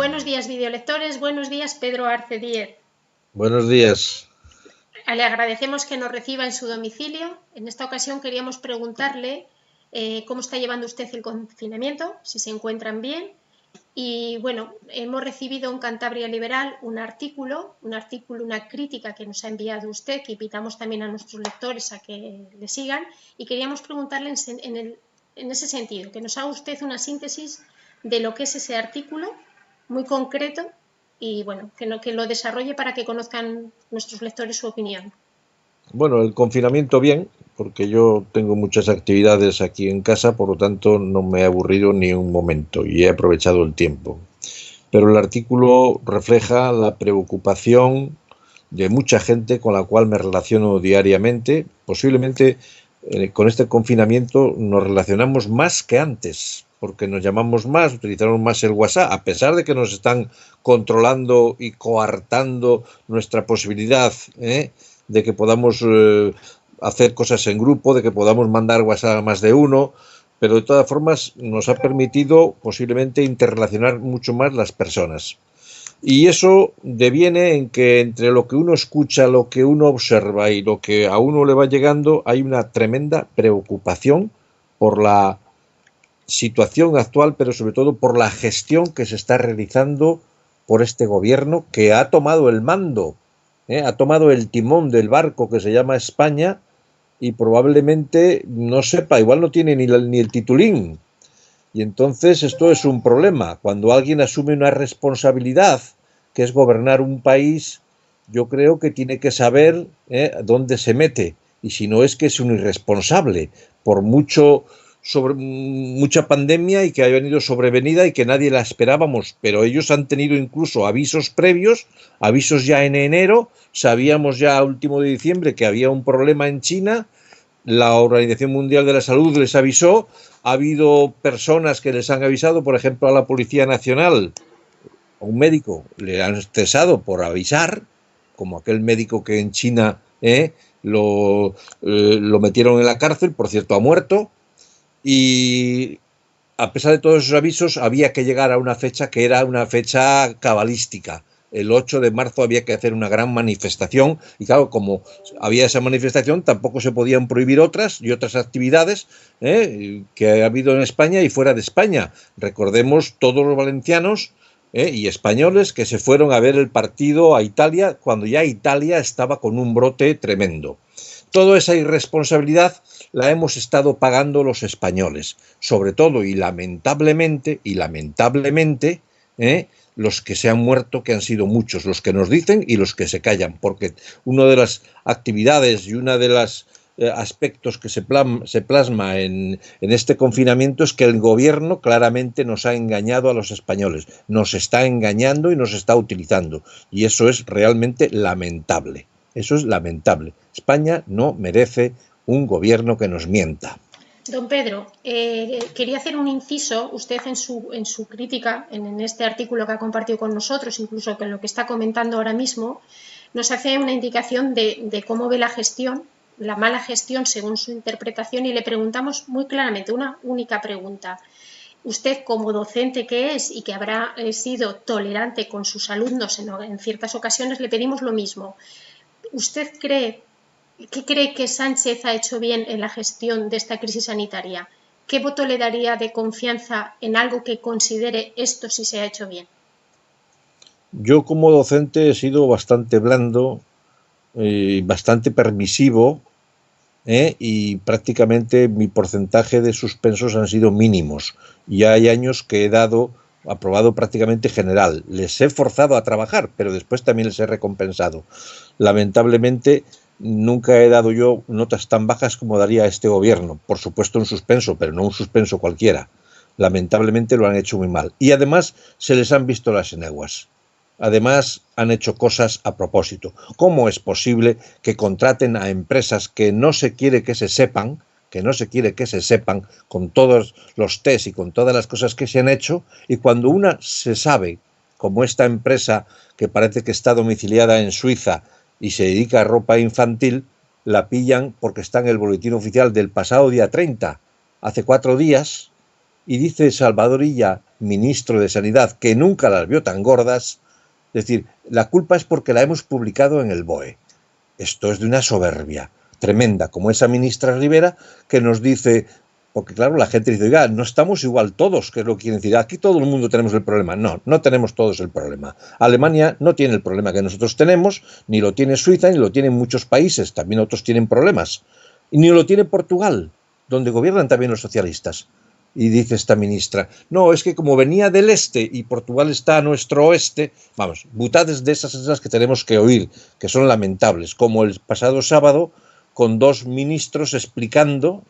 Buenos días, videolectores. Buenos días, Pedro Arce Díez. Buenos días. Le agradecemos que nos reciba en su domicilio. En esta ocasión queríamos preguntarle cómo está llevando usted el confinamiento, si se encuentran bien. Y bueno, hemos recibido en Cantabria Liberal un artículo, una crítica que nos ha enviado usted, que invitamos también a nuestros lectores a que le sigan. Y queríamos preguntarle en ese sentido, que nos haga usted una síntesis de lo que es ese artículo, muy concreto, y bueno, que lo desarrolle para que conozcan nuestros lectores su opinión. Bueno, el confinamiento bien, porque yo tengo muchas actividades aquí en casa, por lo tanto no me he aburrido ni un momento y he aprovechado el tiempo. Pero el artículo refleja la preocupación de mucha gente con la cual me relaciono diariamente. Posiblemente con este confinamiento nos relacionamos más que antes, porque nos llamamos más, utilizamos más el WhatsApp, a pesar de que nos están controlando y coartando nuestra posibilidad de que podamos hacer cosas en grupo, de que podamos mandar WhatsApp a más de uno, pero de todas formas nos ha permitido posiblemente interrelacionar mucho más las personas. Y eso deviene en que entre lo que uno escucha, lo que uno observa y lo que a uno le va llegando, hay una tremenda preocupación por la situación actual, pero sobre todo por la gestión que se está realizando por este gobierno que ha tomado el mando, ha tomado el timón del barco que se llama España y probablemente no sepa, igual no tiene ni el titulín. Y entonces esto es un problema. Cuando alguien asume una responsabilidad, que es gobernar un país, yo creo que tiene que saber dónde se mete. Y si no es que es un irresponsable, por mucha pandemia y que ha venido sobrevenida y que nadie la esperábamos, pero ellos han tenido incluso avisos previos, avisos ya en enero, sabíamos ya a último de diciembre que había un problema en China, la Organización Mundial de la Salud les avisó, ha habido personas que les han avisado, por ejemplo a la Policía Nacional, a un médico le han cesado por avisar, como aquel médico que en China lo metieron en la cárcel, por cierto ha muerto, y a pesar de todos esos avisos había que llegar a una fecha que era una fecha cabalística. El 8 de marzo había que hacer una gran manifestación y claro, como había esa manifestación tampoco se podían prohibir otras y otras actividades que ha habido en España y fuera de España. Recordemos todos los valencianos y españoles que se fueron a ver el partido a Italia cuando ya Italia estaba con un brote tremendo. Toda esa irresponsabilidad la hemos estado pagando los españoles, sobre todo y lamentablemente, los que se han muerto, que han sido muchos, los que nos dicen y los que se callan, porque una de las actividades y una de los aspectos que se plasma en este confinamiento es que el gobierno claramente nos ha engañado a los españoles, nos está engañando y nos está utilizando, y eso es realmente lamentable. Eso es lamentable. España no merece un gobierno que nos mienta. Don Pedro, quería hacer un inciso. Usted en su crítica, en este artículo que ha compartido con nosotros, incluso con lo que está comentando ahora mismo, nos hace una indicación de cómo ve la gestión, la mala gestión según su interpretación, y le preguntamos muy claramente una única pregunta. Usted, como docente que es y que habrá sido tolerante con sus alumnos en ciertas ocasiones, le pedimos lo mismo. ¿Usted qué cree que Sánchez ha hecho bien en la gestión de esta crisis sanitaria? ¿Qué voto le daría de confianza en algo que considere esto si se ha hecho bien? Yo como docente he sido bastante blando, bastante permisivo, y prácticamente mi porcentaje de suspensos han sido mínimos. Ya hay años que he aprobado prácticamente general. Les he forzado a trabajar, pero después también les he recompensado. Lamentablemente, nunca he dado yo notas tan bajas como daría este gobierno. Por supuesto un suspenso, pero no un suspenso cualquiera. Lamentablemente lo han hecho muy mal. Y además se les han visto las eneguas. Además, han hecho cosas a propósito. ¿Cómo es posible que contraten a empresas que no se quiere que se sepan, con todos los test y con todas las cosas que se han hecho, y cuando una se sabe, como esta empresa que parece que está domiciliada en Suiza y se dedica a ropa infantil, la pillan porque está en el boletín oficial del pasado día 30, hace 4 días, y dice Salvador Illa, ministro de Sanidad, que nunca las vio tan gordas, es decir, la culpa es porque la hemos publicado en el BOE. Esto es de una soberbia tremenda, como esa ministra Rivera que nos dice, porque claro, la gente dice, oiga, no estamos igual todos, que es lo que quieren decir, aquí todo el mundo tenemos el problema. No, no tenemos todos el problema. Alemania no tiene el problema que nosotros tenemos, ni lo tiene Suiza, ni lo tienen muchos países, también otros tienen problemas. Y ni lo tiene Portugal, donde gobiernan también los socialistas. Y dice esta ministra, no, es que como venía del este y Portugal está a nuestro oeste, vamos, butades de esas que tenemos que oír, que son lamentables, como el pasado sábado, con dos ministros explicando,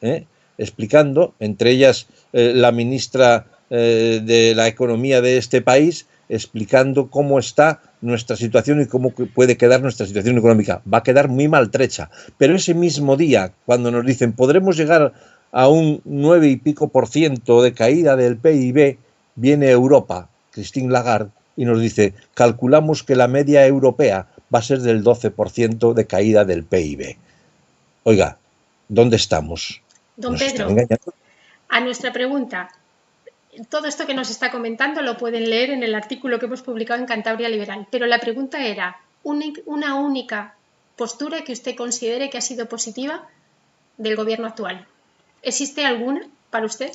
entre ellas la ministra de la Economía de este país, explicando cómo está nuestra situación y cómo puede quedar nuestra situación económica. Va a quedar muy maltrecha. Pero ese mismo día, cuando nos dicen podremos llegar a un 9 y pico % de caída del PIB, viene Europa, Christine Lagarde, y nos dice, calculamos que la media europea va a ser del 12% de caída del PIB. Oiga, ¿dónde estamos? Don Pedro, a nuestra pregunta, todo esto que nos está comentando lo pueden leer en el artículo que hemos publicado en Cantabria Liberal, pero la pregunta era, una única postura que usted considere que ha sido positiva del gobierno actual. ¿Existe alguna para usted?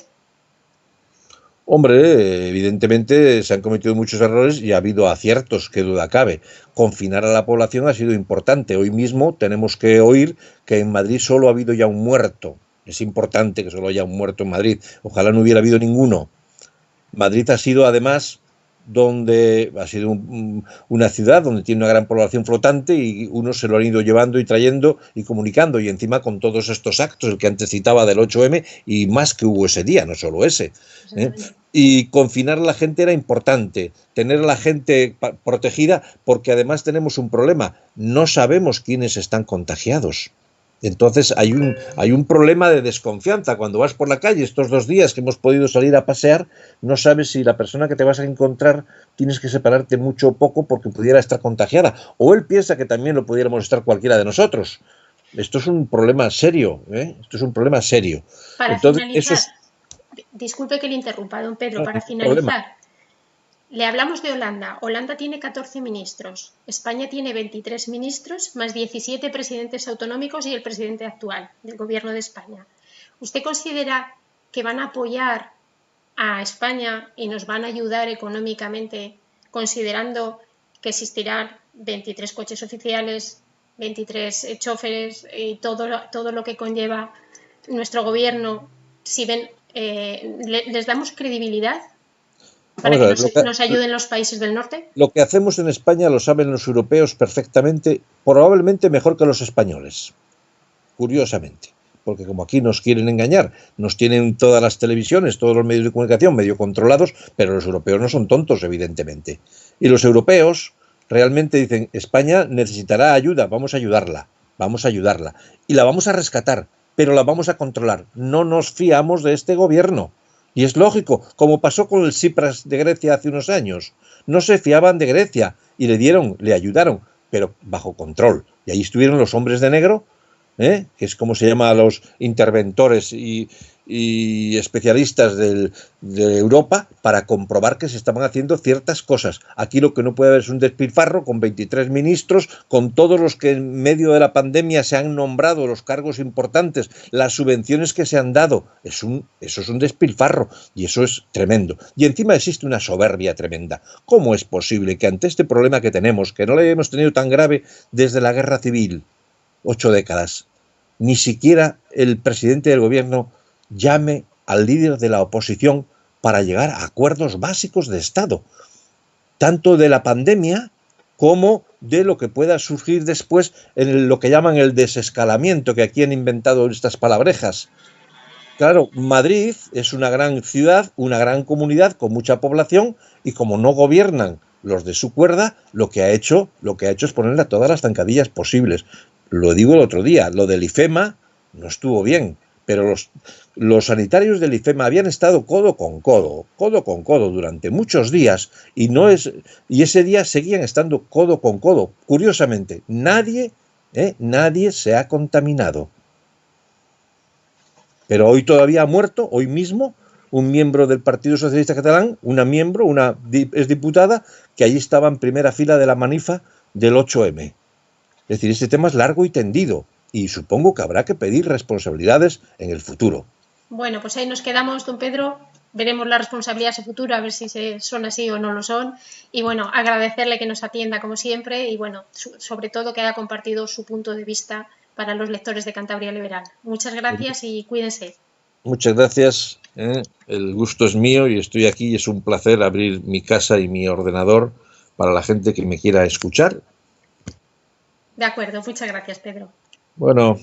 Hombre, evidentemente se han cometido muchos errores y ha habido aciertos, qué duda cabe. Confinar a la población ha sido importante. Hoy mismo tenemos que oír que en Madrid solo ha habido ya un muerto. Es importante que solo haya un muerto en Madrid. Ojalá no hubiera habido ninguno. Madrid ha sido además una ciudad donde tiene una gran población flotante y unos se lo han ido llevando y trayendo y comunicando, y encima con todos estos actos, el que antes citaba del 8M y más que hubo ese día, no solo ese. Y confinar a la gente era importante, tener a la gente protegida, porque además tenemos un problema, no sabemos quiénes están contagiados. Entonces hay un problema de desconfianza. Cuando vas por la calle estos 2 días que hemos podido salir a pasear, no sabes si la persona que te vas a encontrar tienes que separarte mucho o poco porque pudiera estar contagiada. O él piensa que también lo pudiéramos estar cualquiera de nosotros. Esto es un problema serio, ¿eh? Esto es un problema serio. Para Entonces, finalizar, disculpe que le interrumpa, don Pedro, para finalizar. Le hablamos de Holanda. Holanda tiene 14 ministros. España tiene 23 ministros, más 17 presidentes autonómicos y el presidente actual del gobierno de España. ¿Usted considera que van a apoyar a España y nos van a ayudar económicamente, considerando que existirán 23 coches oficiales, 23 choferes y todo lo que conlleva nuestro gobierno? Si ven, ¿les damos credibilidad para que nos ayuden los países del norte? Lo que hacemos en España lo saben los europeos perfectamente, probablemente mejor que los españoles, curiosamente, porque como aquí nos quieren engañar, nos tienen todas las televisiones, todos los medios de comunicación medio controlados, pero los europeos no son tontos, evidentemente. Y los europeos realmente dicen, España necesitará ayuda, vamos a ayudarla, y la vamos a rescatar, pero la vamos a controlar. No nos fiamos de este gobierno. Y es lógico, como pasó con el Tsipras de Grecia hace unos años. No se fiaban de Grecia y le ayudaron, pero bajo control. Y ahí estuvieron los hombres de negro, que es como se llama a los interventores y especialistas de Europa, para comprobar que se estaban haciendo ciertas cosas. Aquí lo que no puede haber es un despilfarro con 23 ministros, con todos los que en medio de la pandemia se han nombrado, los cargos importantes, las subvenciones que se han dado. Eso es un despilfarro y eso es tremendo. Y encima existe una soberbia tremenda. ¿Cómo es posible que ante este problema que tenemos, que no lo hemos tenido tan grave desde la guerra civil, 8 décadas, ni siquiera el presidente del gobierno llame al líder de la oposición para llegar a acuerdos básicos de Estado, tanto de la pandemia como de lo que pueda surgir después en lo que llaman el desescalamiento, que aquí han inventado estas palabrejas? Claro, Madrid es una gran ciudad, una gran comunidad con mucha población, y como no gobiernan los de su cuerda, lo que ha hecho es ponerle a todas las zancadillas posibles. Lo digo el otro día, lo del IFEMA no estuvo bien, pero los sanitarios del IFEMA habían estado codo con codo durante muchos días, y ese día seguían estando codo con codo. Curiosamente, nadie se ha contaminado. Pero hoy todavía ha muerto, hoy mismo, un miembro del Partido Socialista Catalán, es diputada, que allí estaba en primera fila de la manifa del 8M. Es decir, este tema es largo y tendido y supongo que habrá que pedir responsabilidades en el futuro. Bueno, pues ahí nos quedamos, don Pedro. Veremos las responsabilidades en futuro, a ver si son así o no lo son. Y bueno, agradecerle que nos atienda como siempre y bueno, sobre todo que haya compartido su punto de vista para los lectores de Cantabria Liberal. Muchas gracias y cuídense. Muchas gracias. El gusto es mío y estoy aquí y es un placer abrir mi casa y mi ordenador para la gente que me quiera escuchar. De acuerdo, muchas gracias, Pedro. Bueno.